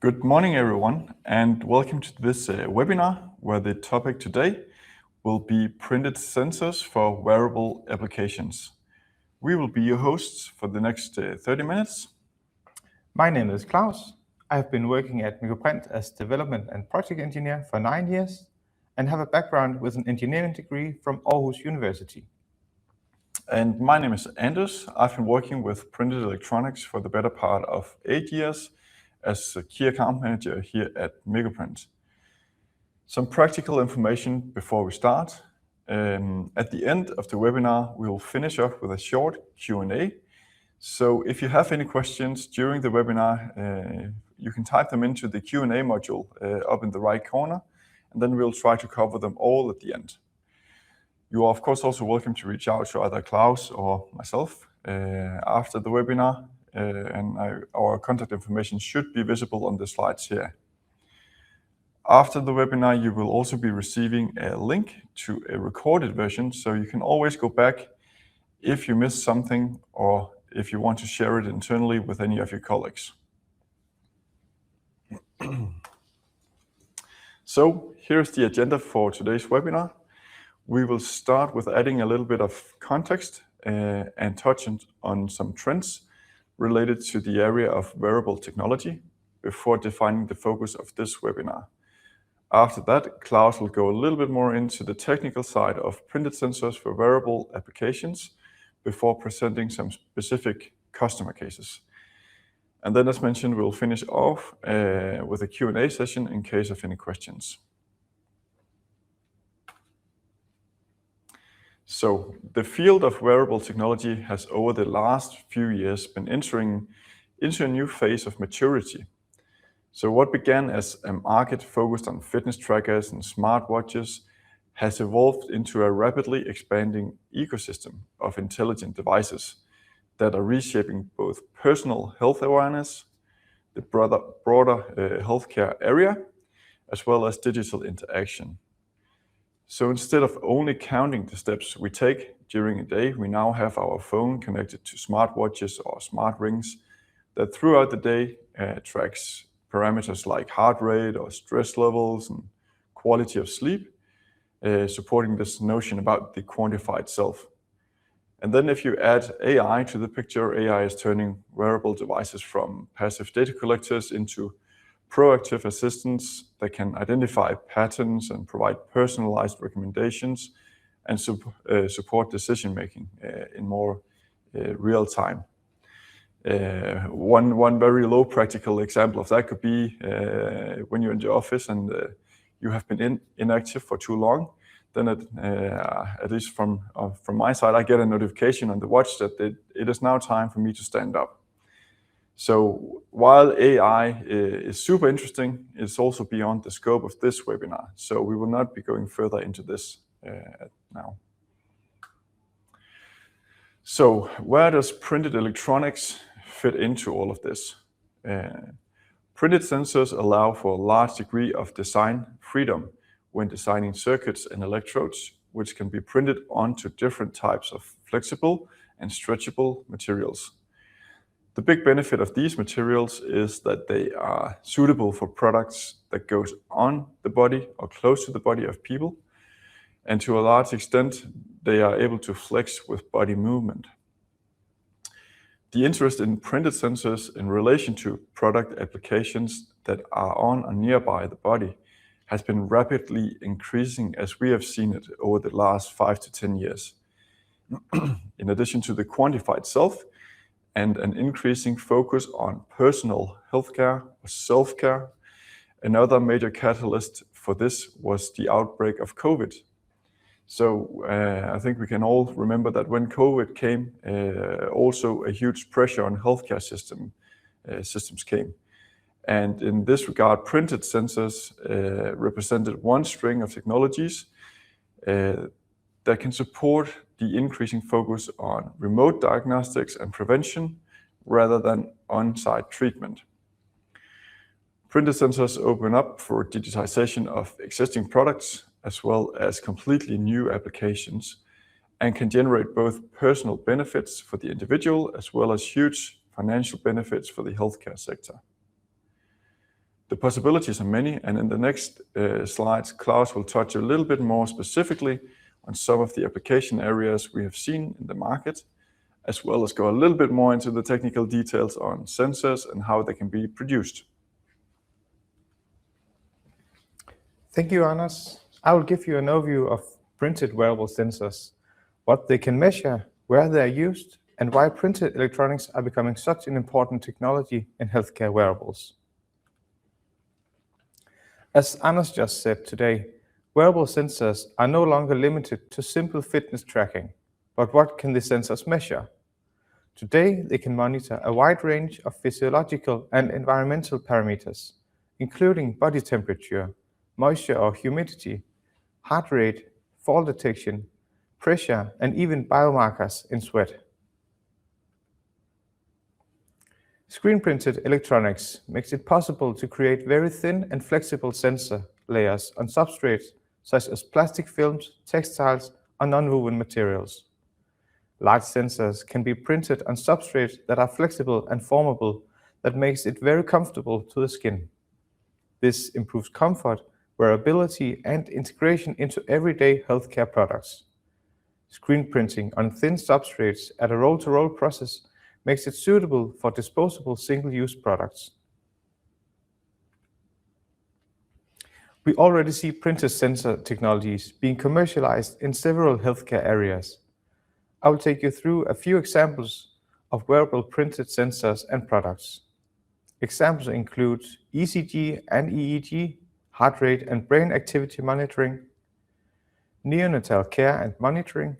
Good morning, everyone, and welcome to this webinar where the topic today will be printed sensors for wearable applications. We will be your hosts for the next 30 minutes. My name is Klaus. I have been working at Microprint as development and project engineer for 9 years and have a background with an engineering degree from Aarhus University. And my name is Anders. I've been working with printed electronics for the better part of 8 years as a key account manager here at Microprint. Some practical information before we start. At the end of the webinar, we will finish off with a short Q&A. So if you have any questions during the webinar, you can type them into the Q&A module up in the right corner, and then we'll try to cover them all at the end. You are, of course, also welcome to reach out to either Klaus or myself after the webinar, and our contact information should be visible on the slides here. After the webinar, you will also be receiving a link to a recorded version, so you can always go back if you missed something or if you want to share it internally with any of your colleagues. So here's the agenda for today's webinar. We will start with adding a little bit of context and touch on some trends related to the area of wearable technology before defining the focus of this webinar. After that, Klaus will go a little bit more into the technical side of printed sensors for wearable applications before presenting some specific customer cases. And then, as mentioned, we'll finish off with a Q&A session in case of any questions. So the field of wearable technology has over the last few years been entering into a new phase of maturity. So what began as a market focused on fitness trackers and smartwatches has evolved into a rapidly expanding ecosystem of intelligent devices that are reshaping both personal health awareness, the broader healthcare area, as well as digital interaction. So instead of only counting the steps we take during a day, we now have our phone connected to smartwatches or smart rings that throughout the day tracks parameters like heart rate or stress levels and quality of sleep, supporting this notion about the quantified self. And then if you add AI to the picture, AI is turning wearable devices from passive data collectors into proactive assistants that can identify patterns and provide personalized recommendations and support decision-making in more real time. One very low practical example of that could be when you're in the office and you have been inactive for too long, then at least from my side, I get a notification on the watch that it is now time for me to stand up. So while AI is super interesting, it's also beyond the scope of this webinar. So we will not be going further into this now. So where does printed electronics fit into all of this? Printed sensors allow for a large degree of design freedom when designing circuits and electrodes, which can be printed onto different types of flexible and stretchable materials. The big benefit of these materials is that they are suitable for products that goes on the body or close to the body of people, and to a large extent, they are able to flex with body movement. The interest in printed sensors in relation to product applications that are on or nearby the body has been rapidly increasing as we have seen it over the last 5 to 10 years. In addition to the quantified self and an increasing focus on personal healthcare or self-care, another major catalyst for this was the outbreak of COVID. So I think we can all remember that when COVID came, also a huge pressure on healthcare systems came. And in this regard, printed sensors represented one string of technologies that can support the increasing focus on remote diagnostics and prevention rather than on-site treatment. Printed sensors open up for digitization of existing products as well as completely new applications and can generate both personal benefits for the individual as well as huge financial benefits for the healthcare sector. The possibilities are many, and in the next slides, Klaus will touch a little bit more specifically on some of the application areas we have seen in the market, as well as go a little bit more into the technical details on sensors and how they can be produced. Thank you, Anders. I will give you an overview of printed wearable sensors, what they can measure, where they are used, and why printed electronics are becoming such an important technology in healthcare wearables. As Anders just said today, wearable sensors are no longer limited to simple fitness tracking, but what can the sensors measure? Today, they can monitor a wide range of physiological and environmental parameters, including body temperature, moisture or humidity, heart rate, fall detection, pressure, and even biomarkers in sweat. Screen-printed electronics makes it possible to create very thin and flexible sensor layers on substrates such as plastic films, textiles, or non-woven materials. Large sensors can be printed on substrates that are flexible and formable, that makes it very comfortable to the skin. This improves comfort, wearability, and integration into everyday healthcare products. Screen printing on thin substrates at a roll-to-roll process makes it suitable for disposable single-use products. We already see printed sensor technologies being commercialized in several healthcare areas. I will take you through a few examples of wearable printed sensors and products. Examples include ECG and EEG, heart rate and brain activity monitoring, neonatal care and monitoring,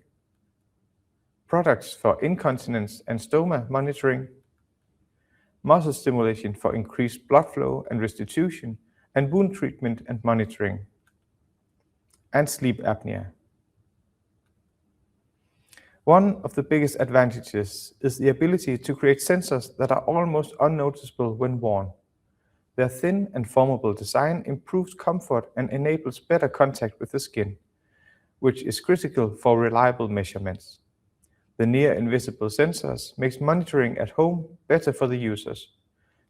products for incontinence and stoma monitoring, muscle stimulation for increased blood flow and restitution, and wound treatment and monitoring, and sleep apnea. One of the biggest advantages is the ability to create sensors that are almost unnoticeable when worn. Their thin and formable design improves comfort and enables better contact with the skin, which is critical for reliable measurements. The near-invisible sensors makes monitoring at home better for the users.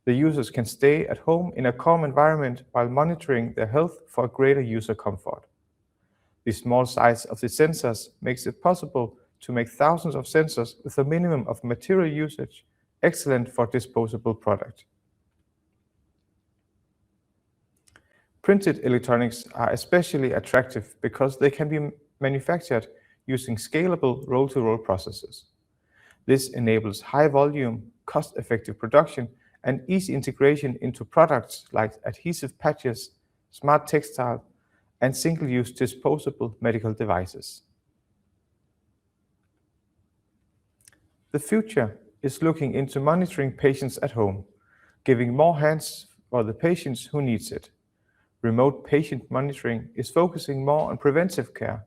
The users can stay at home in a calm environment while monitoring their health for greater user comfort. The small size of the sensors makes it possible to make thousands of sensors with a minimum of material usage, excellent for disposable products. Printed electronics are especially attractive because they can be manufactured using scalable roll-to-roll processes. This enables high volume, cost-effective production and easy integration into products like adhesive patches, smart textile, and single-use disposable medical devices. The future is looking into monitoring patients at home, giving more hands for the patients who needs it. Remote patient monitoring is focusing more on preventive care.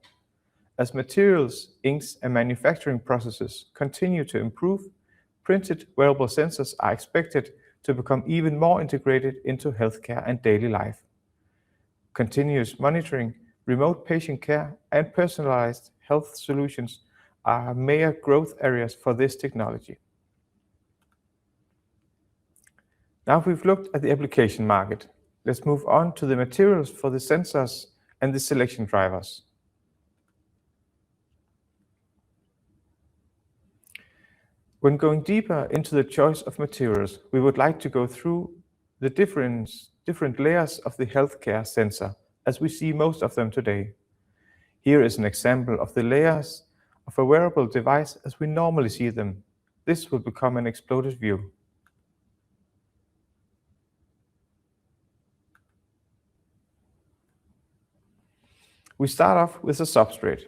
As materials, inks, and manufacturing processes continue to improve, printed wearable sensors are expected to become even more integrated into healthcare and daily life. Continuous monitoring, remote patient care, and personalized health solutions are major growth areas for this technology. Now we've looked at the application market, let's move on to the materials for the sensors and the selection drivers. When going deeper into the choice of materials, we would like to go through the different layers of the healthcare sensor, as we see most of them today. Here is an example of the layers of a wearable device as we normally see them. This will become an exploded view. We start off with a substrate.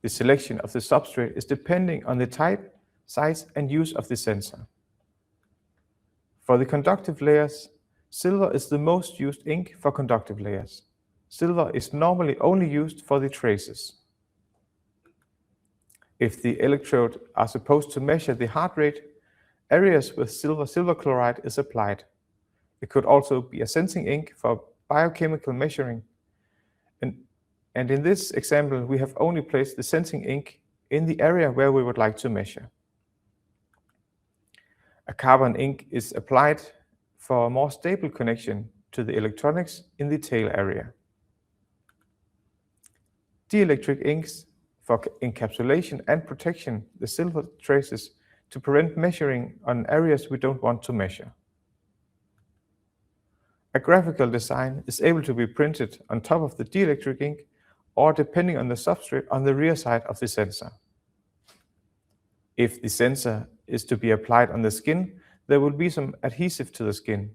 The selection of the substrate is depending on the type, size, and use of the sensor. For the conductive layers, silver is the most used ink for conductive layers. Silver is normally only used for the traces. If the electrode are supposed to measure the heart rate, areas with silver chloride is applied. It could also be a sensing ink for biochemical measuring. And in this example, we have only placed the sensing ink in the area where we would like to measure. A carbon ink is applied for a more stable connection to the electronics in the tail area. Dielectric inks for encapsulation and protection the silver traces to prevent measuring on areas we don't want to measure. A graphical design is able to be printed on top of the dielectric ink or, depending on the substrate, on the rear side of the sensor. If the sensor is to be applied on the skin, there will be some adhesive to the skin.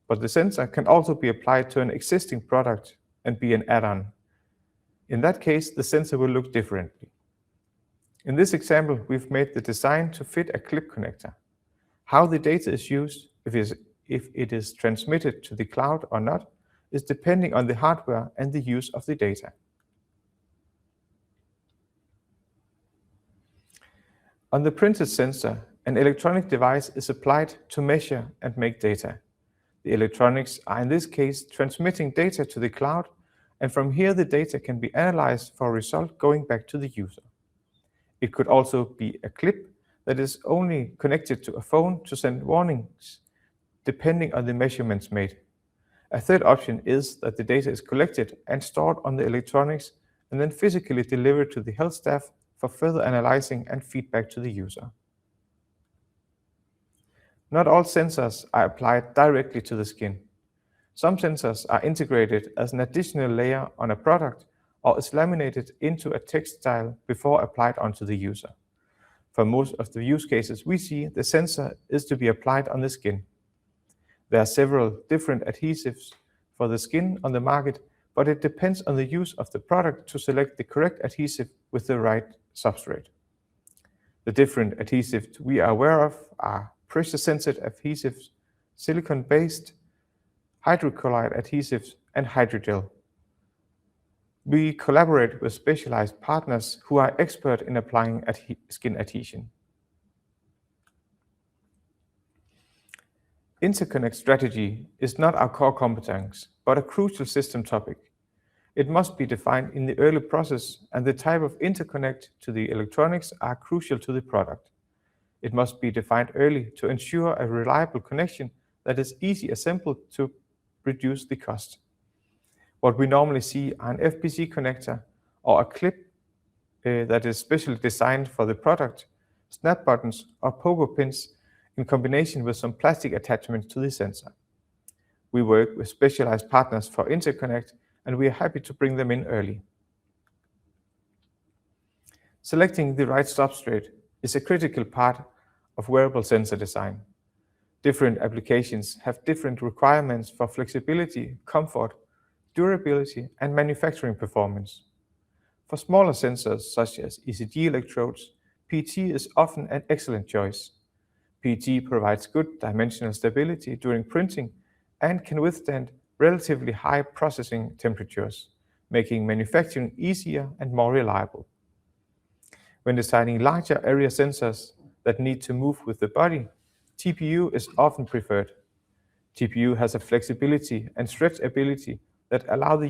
But the sensor can also be applied to an existing product and be an add-on. In that case, the sensor will look differently. In this example, we've made the design to fit a clip connector. How the data is used, if it is transmitted to the cloud or not, is depending on the hardware and the use of the data. On the printed sensor, an electronic device is applied to measure and make data. The electronics are in this case transmitting data to the cloud, and from here the data can be analyzed for a result going back to the user. It could also be a clip that is only connected to a phone to send warnings, depending on the measurements made. A third option is that the data is collected and stored on the electronics and then physically delivered to the health staff for further analyzing and feedback to the user. Not all sensors are applied directly to the skin. Some sensors are integrated as an additional layer on a product or is laminated into a textile before applied onto the user. For most of the use cases we see, the sensor is to be applied on the skin. There are several different adhesives for the skin on the market, but it depends on the use of the product to select the correct adhesive with the right substrate. The different adhesives we are aware of are pressure-sensitive adhesives, silicone-based, hydrocolloid adhesives, and hydrogel. We collaborate with specialized partners who are expert in applying skin adhesion. Interconnect strategy is not our core competence, but a crucial system topic. It must be defined in the early process, and the type of interconnect to the electronics are crucial to the product. It must be defined early to ensure a reliable connection that is easy assembled to reduce the cost. What we normally see are an FPC connector or a clip that is specially designed for the product, snap buttons or pogo pins in combination with some plastic attachments to the sensor. We work with specialized partners for interconnect, and we are happy to bring them in early. Selecting the right substrate is a critical part of wearable sensor design. Different applications have different requirements for flexibility, comfort, durability, and manufacturing performance. For smaller sensors such as ECG electrodes, PET is often an excellent choice. PET provides good dimensional stability during printing and can withstand relatively high processing temperatures, making manufacturing easier and more reliable. When designing larger area sensors that need to move with the body, TPU is often preferred. TPU has a flexibility and stretch ability that allow the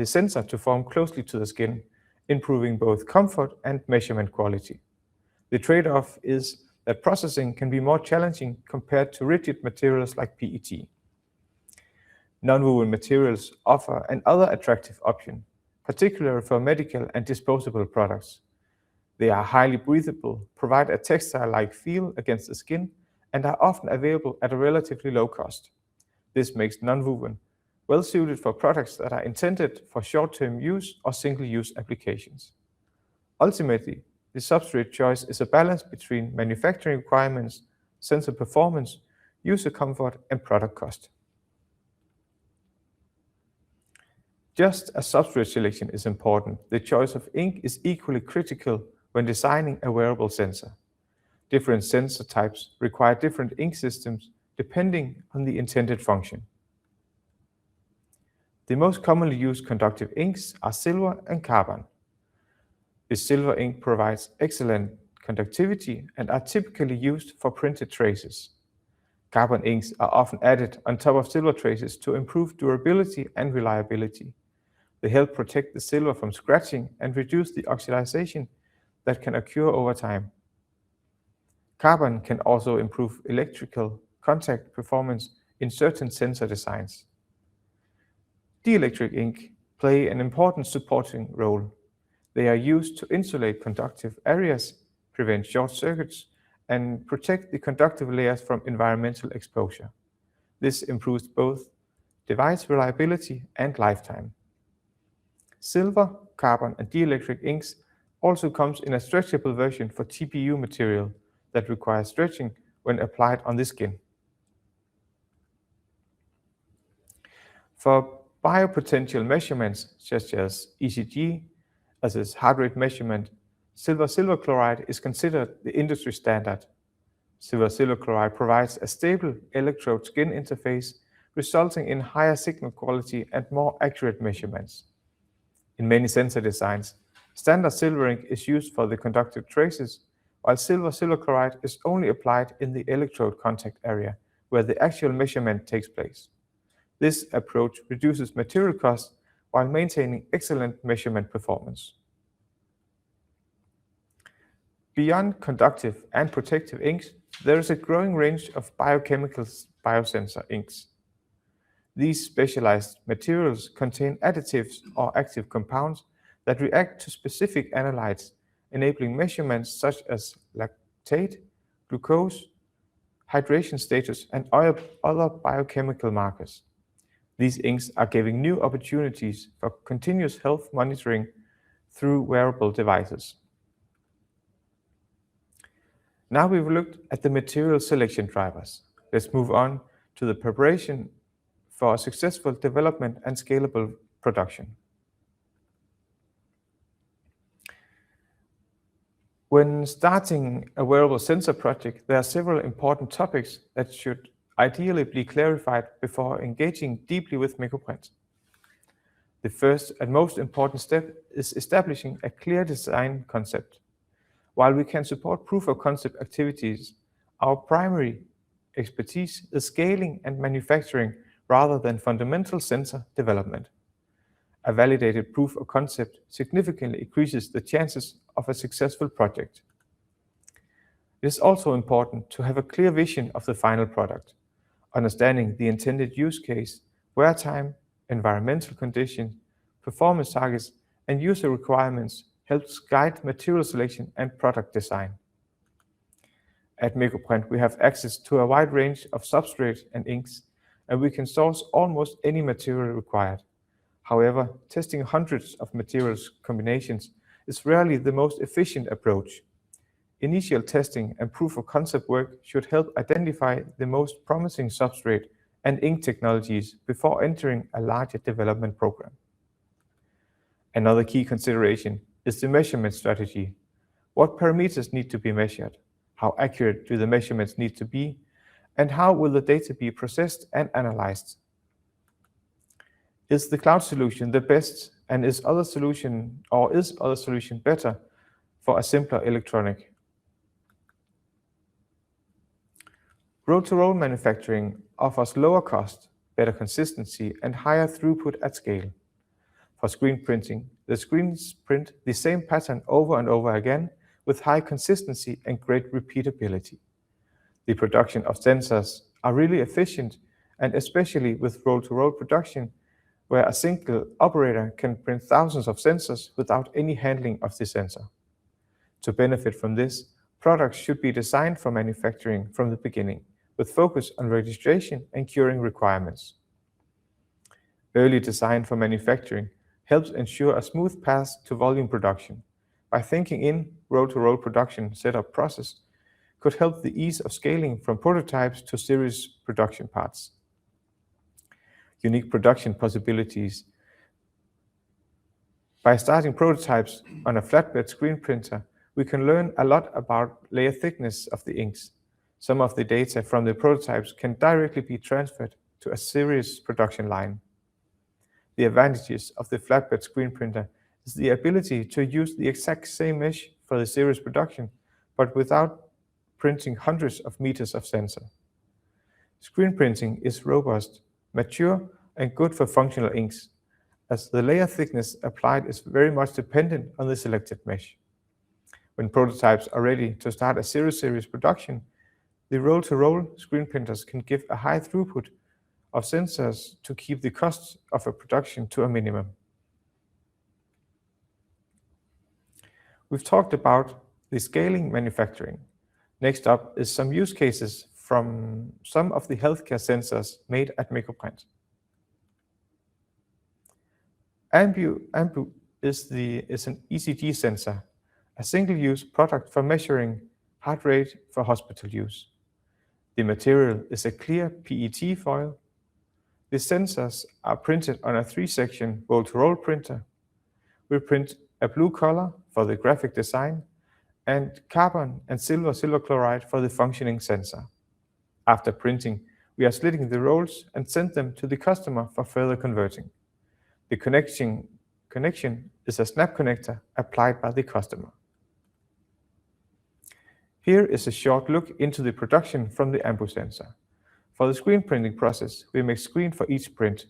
sensor to form closely to the skin, improving both comfort and measurement quality. The trade-off is that processing can be more challenging compared to rigid materials like PET. Non-woven materials offer another attractive option, particularly for medical and disposable products. They are highly breathable, provide a textile-like feel against the skin, and are often available at a relatively low cost. This makes non-woven well suited for products that are intended for short-term use or single-use applications. Ultimately, the substrate choice is a balance between manufacturing requirements, sensor performance, user comfort, and product cost. Just as substrate selection is important, the choice of ink is equally critical when designing a wearable sensor. Different sensor types require different ink systems depending on the intended function. The most commonly used conductive inks are silver and carbon. The silver ink provides excellent conductivity and are typically used for printed traces. Carbon inks are often added on top of silver traces to improve durability and reliability. They help protect the silver from scratching and reduce the oxidation that can occur over time. Carbon can also improve electrical contact performance in certain sensor designs. Dielectric ink play an important supporting role. They are used to insulate conductive areas, prevent short circuits, and protect the conductive layers from environmental exposure. This improves both device reliability and lifetime. Silver, carbon, and dielectric inks also comes in a stretchable version for TPU material that requires stretching when applied on the skin. For biopotential measurements such as ECG, as is heart rate measurement, silver chloride is considered the industry standard. Silver chloride provides a stable electrode-skin interface, resulting in higher signal quality and more accurate measurements. In many sensor designs, standard silver ink is used for the conductive traces, while silver chloride is only applied in the electrode contact area, where the actual measurement takes place. This approach reduces material costs while maintaining excellent measurement performance. Beyond conductive and protective inks, there is a growing range of biochemical biosensor inks. These specialized materials contain additives or active compounds that react to specific analytes, enabling measurements such as lactate, glucose, hydration status, and other biochemical markers. These inks are giving new opportunities for continuous health monitoring through wearable devices. Now we've looked at the material selection drivers. Let's move on to the preparation for successful development and scalable production. When starting a wearable sensor project, there are several important topics that should ideally be clarified before engaging deeply with MicroPrint. The first and most important step is establishing a clear design concept. While we can support proof of concept activities, our primary expertise is scaling and manufacturing rather than fundamental sensor development. A validated proof of concept significantly increases the chances of a successful project. It is also important to have a clear vision of the final product. Understanding the intended use case, wear time, environmental conditions, performance targets, and user requirements helps guide material selection and product design. At MicroPrint, we have access to a wide range of substrates and inks, and we can source almost any material required. However, testing hundreds of materials combinations is rarely the most efficient approach. Initial testing and proof of concept work should help identify the most promising substrate and ink technologies before entering a larger development program. Another key consideration is the measurement strategy. What parameters need to be measured? How accurate do the measurements need to be? And how will the data be processed and analyzed? Is the cloud solution the best, and is other solution better for a simpler electronic? Roll-to-roll manufacturing offers lower cost, better consistency, and higher throughput at scale. For screen printing, the screens print the same pattern over and over again with high consistency and great repeatability. The production of sensors are really efficient, and especially with roll-to-roll production, where a single operator can print thousands of sensors without any handling of the sensor. To benefit from this, products should be designed for manufacturing from the beginning, with focus on registration and curing requirements. Early design for manufacturing helps ensure a smooth path to volume production. By thinking in roll-to-roll production setup process could help the ease of scaling from prototypes to series production parts. Unique production possibilities. By starting prototypes on a flatbed screen printer, we can learn a lot about layer thickness of the inks. Some of the data from the prototypes can directly be transferred to a series production line. The advantages of the flatbed screen printer is the ability to use the exact same mesh for the series production, but without printing hundreds of meters of sensor. Screen printing is robust, mature, and good for functional inks, as the layer thickness applied is very much dependent on the selected mesh. When prototypes are ready to start a series production, The roll-to-roll screen printers can give a high throughput of sensors to keep the cost of a production to a minimum. We've talked about the scaling manufacturing. Next up is some use cases from some of the healthcare sensors made at Microprint. Ambu is an ECG sensor, a single-use product for measuring heart rate for hospital use. The material is a clear PET foil. The sensors are printed on a 3-section roll-to-roll printer. We print a blue color for the graphic design and carbon and silver chloride for the functioning sensor. After printing, we are slitting the rolls and send them to the customer for further converting. The connection is a snap connector applied by the customer. Here is a short look into the production from the Ambu sensor. For the screen printing process, we make screen for each print.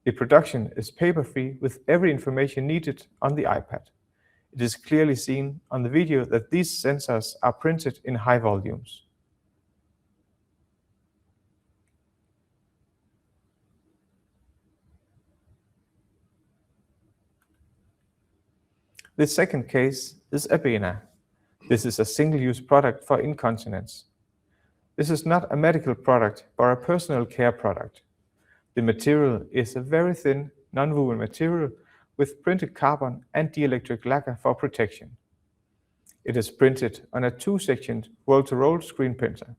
The production is paper-free with every information needed on the iPad. It is clearly seen on the video that these sensors are printed in high volumes. The second case is Abena. This is a single-use product for incontinence. This is not a medical product, but a personal care product. The material is a very thin, non-woven material with printed carbon and dielectric lacquer for protection. It is printed on a 2-sectioned roll-to-roll screen printer.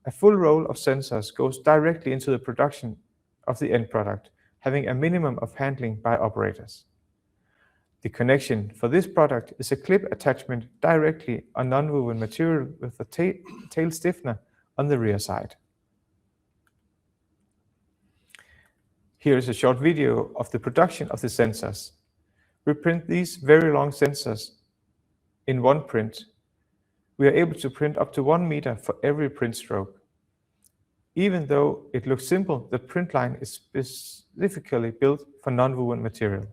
A full roll of sensors goes directly into the production of the end product, having a minimum of handling by operators. The connection for this product is a clip attachment directly on non-woven material with a tail stiffener on the rear side. Here is a short video of the production of the sensors. We print these very long sensors in one print. We are able to print up to 1 meter for every print stroke. Even though it looks simple, the print line is specifically built for non-woven material.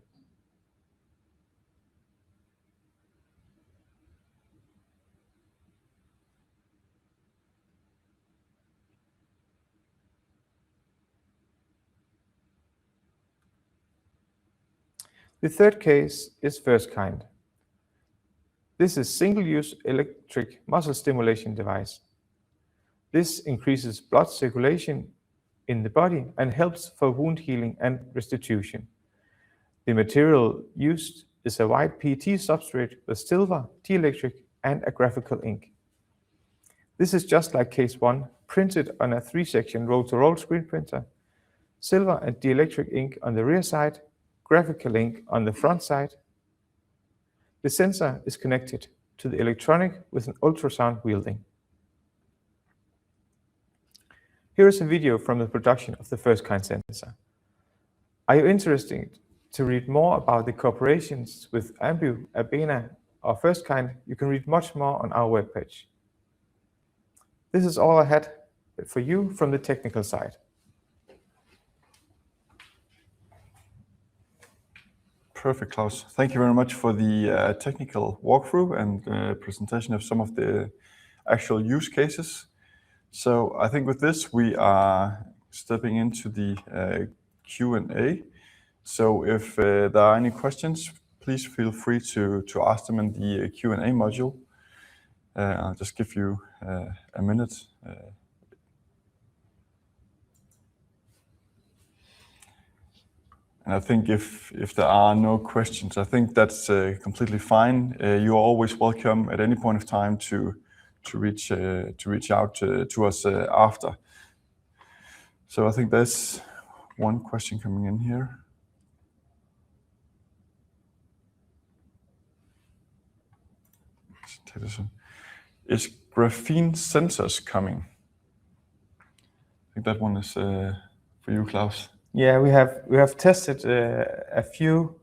The third case is first kind. This is single-use electric muscle stimulation device. This increases blood circulation in the body and helps for wound healing and restitution. The material used is a white PET substrate with silver, dielectric, and a graphical ink. This is just like case 1, printed on a 3-section roll-to-roll screen printer, silver and dielectric ink on the rear side, graphical ink on the front side. The sensor is connected to the electronic with an ultrasound wielding. Here is a video from the production of the first kind sensor. Are you interested to read more about the cooperations with Ambu, Abena, or first kind? You can read much more on our webpage. This is all I had for you from the technical side. Perfect, Klaus. Thank you very much for the technical walkthrough and presentation of some of the actual use cases. So I think with this, we are stepping into the Q&A. So if there are any questions, please feel free to ask them in the Q&A module. I'll just give you a minute. And I think if there are no questions, I think that's completely fine. You're always welcome at any point of time to reach out to us after. So I think there's one question coming in here. Let's take this one. Is graphene sensors coming? I think that one is for you, Klaus. Yeah, we have tested a few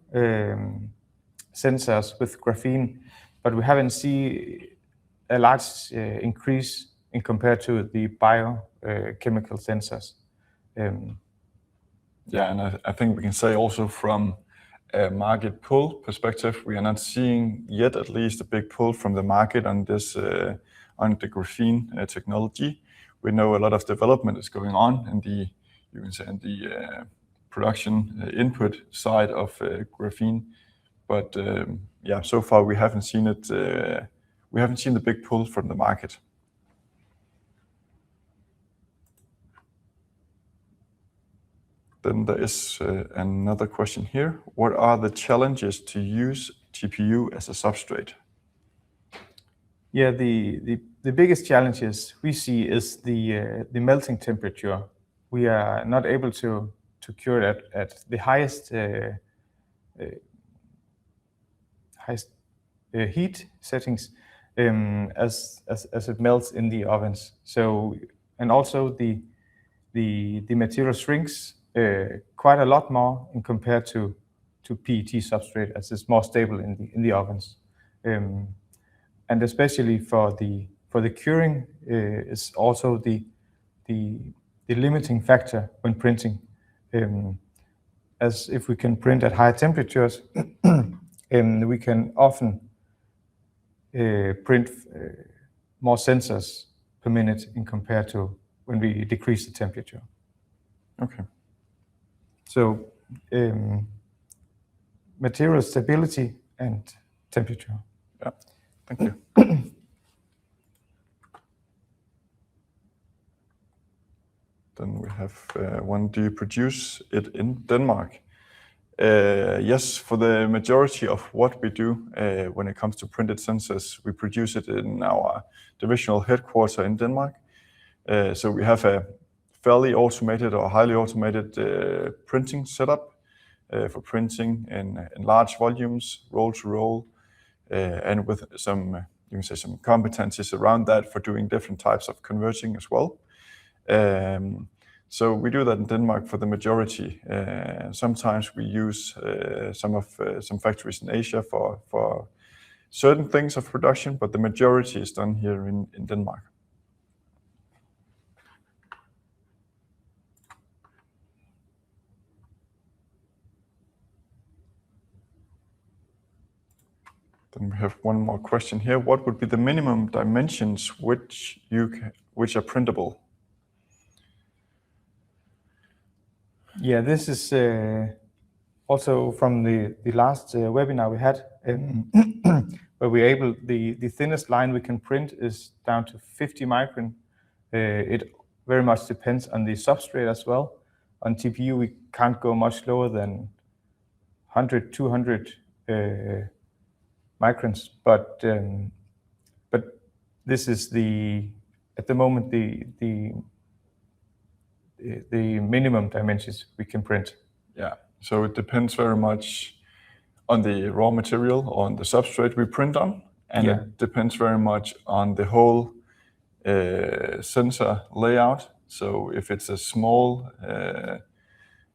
sensors with graphene, but we haven't seen a large increase in compared to the biochemical sensors. Yeah, and I think we can say also from a market pull perspective, we are not seeing yet, at least, a big pull from the market on this on the graphene technology. We know a lot of development is going on in the, you can say, in the production input side of graphene, but yeah, so far we haven't seen it. We haven't seen the big pull from the market. Then there is another question here. What are the challenges to use TPU as a substrate? Yeah, the biggest challenges we see is the melting temperature. We are not able to cure it at the highest heat settings as it melts in the ovens. So, and also the material shrinks quite a lot more in compared to PET substrate, as it's more stable in the ovens. And especially for the curing is also the limiting factor when printing. As if we can print at higher temperatures, we can often print more sensors per minute in compared to when we decrease the temperature. Okay. So material stability and temperature. Yeah, thank you. Then we have one, do you produce it in Denmark? Yes, for the majority of what we do when it comes to printed sensors, we produce it in our divisional headquarters in Denmark. So we have a fairly automated or highly automated printing setup for printing in large volumes, roll to roll, and with some, you can say, some competencies around that for doing different types of converting as well. So we do that in Denmark for the majority. Sometimes we use some factories in Asia for certain things of production, but the majority is done here in Denmark. Then we have one more question here. What would be the minimum dimensions which are printable? Yeah, this is also from the last webinar we had, where we're able, the thinnest line we can print is down to 50 micron. It very much depends on the substrate as well. On TPU, we can't go much lower than 100, 200 microns, but this is at the moment the minimum dimensions we can print. Yeah, so it depends very much on the raw material, on the substrate we print on, and it depends very much on the whole sensor layout. So if it's a small,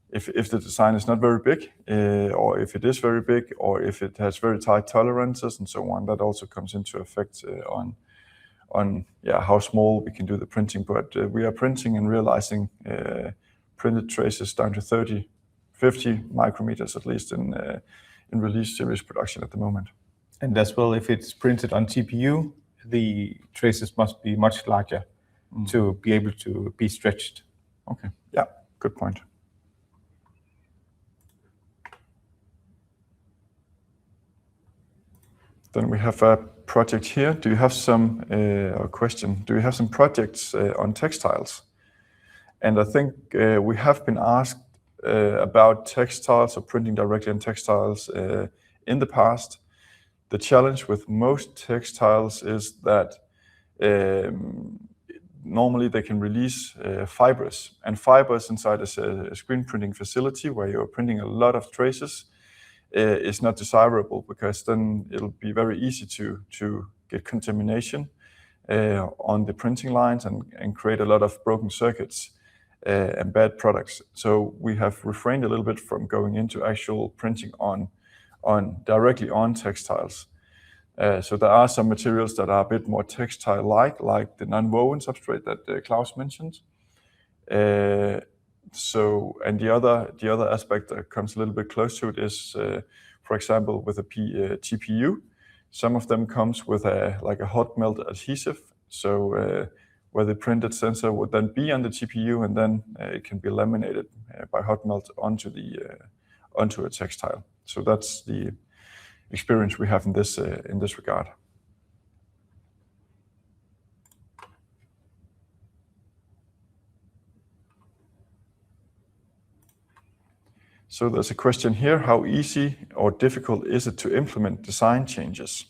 if the design is not very big, or if it is very big, or if it has very tight tolerances and so on, that also comes into effect on how small we can do the printing. But we are printing and realizing printed traces down to 30, 50 micrometers at least in release series production at the moment. And as well, if it's printed on TPU, the traces must be much larger to be able to be stretched. Okay, yeah, good point. Then we have a project here. Do you have some, or question, do you have some projects on textiles? And I think we have been asked about textiles or printing directly on textiles in the past. The challenge with most textiles is that normally they can release fibers, and fibers inside a screen printing facility where you're printing a lot of traces is not desirable, because then it'll be very easy to get contamination on the printing lines and create a lot of broken circuits and bad products. So we have refrained a little bit from going into actual printing directly on textiles. So there are some materials that are a bit more textile-like the non-woven substrate that Claus mentioned. So, and the other aspect that comes a little bit close to it is, for example, with a GPU, some of them comes with like a hot melt adhesive. So where the printed sensor would then be on the GPU, and then it can be laminated by hot melt onto a textile. So that's the experience we have in this regard. So there's a question here: how easy or difficult is it to implement design changes?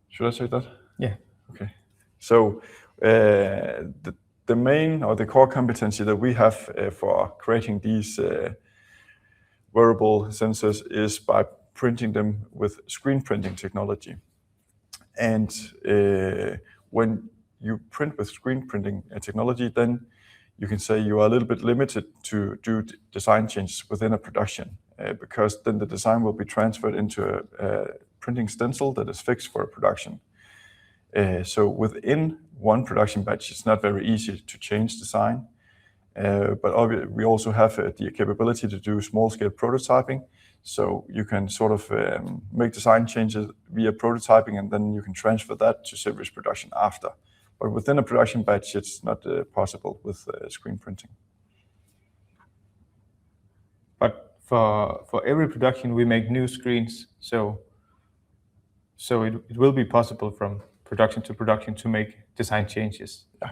Should I say that? Yeah. Okay. So the main or the core competency that we have for creating these wearable sensors is by printing them with screen printing technology. And when you print with screen printing technology, then you can say you are a little bit limited to do design changes within a production, because then the design will be transferred into a printing stencil that is fixed for a production. So within one production batch, it's not very easy to change design. But obviously, we also have the capability to do small-scale prototyping. So you can sort of make design changes via prototyping, and then you can transfer that to series production after. But within a production batch, it's not possible with screen printing. But for every production, we make new screens. So it will be possible from production to production to make design changes. Yeah.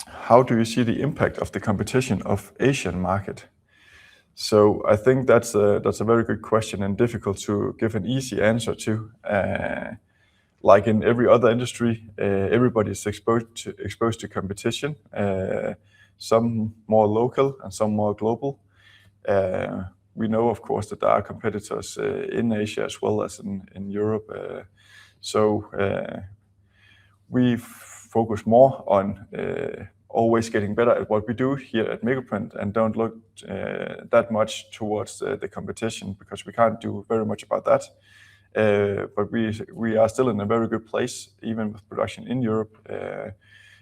How do you see the impact of the competition of Asian market? So I think that's a very good question and difficult to give an easy answer to. Like in every other industry, everybody is exposed to competition. Some more local and some more global. We know, of course, that there are competitors in Asia as well as in Europe. So we focus more on always getting better at what we do here at Megaprint, and don't look that much towards the competition, because we can't do very much about that. But we are still in a very good place, even with production in Europe.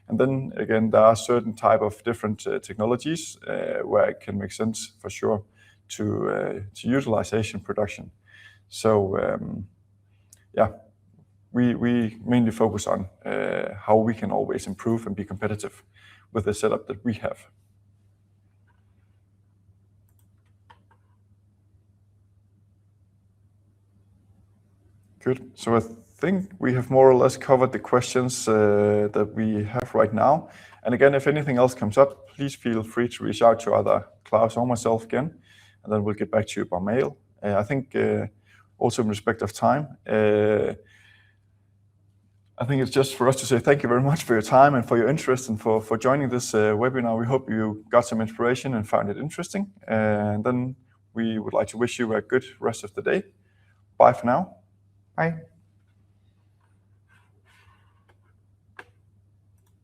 And then again, there are certain type of different technologies where it can make sense for sure to utilize Asian production. So yeah, we mainly focus on how we can always improve and be competitive with the setup that we have. Good. So I think we have more or less covered the questions that we have right now. And again, if anything else comes up, please feel free to reach out to either Klaus or myself again, and then we'll get back to you by mail. I think also in respect of time, I think it's just for us to say thank you very much for your time and for your interest and for joining this webinar. We hope you got some inspiration and found it interesting. And then we would like to wish you a good rest of the day. Bye for now. Bye.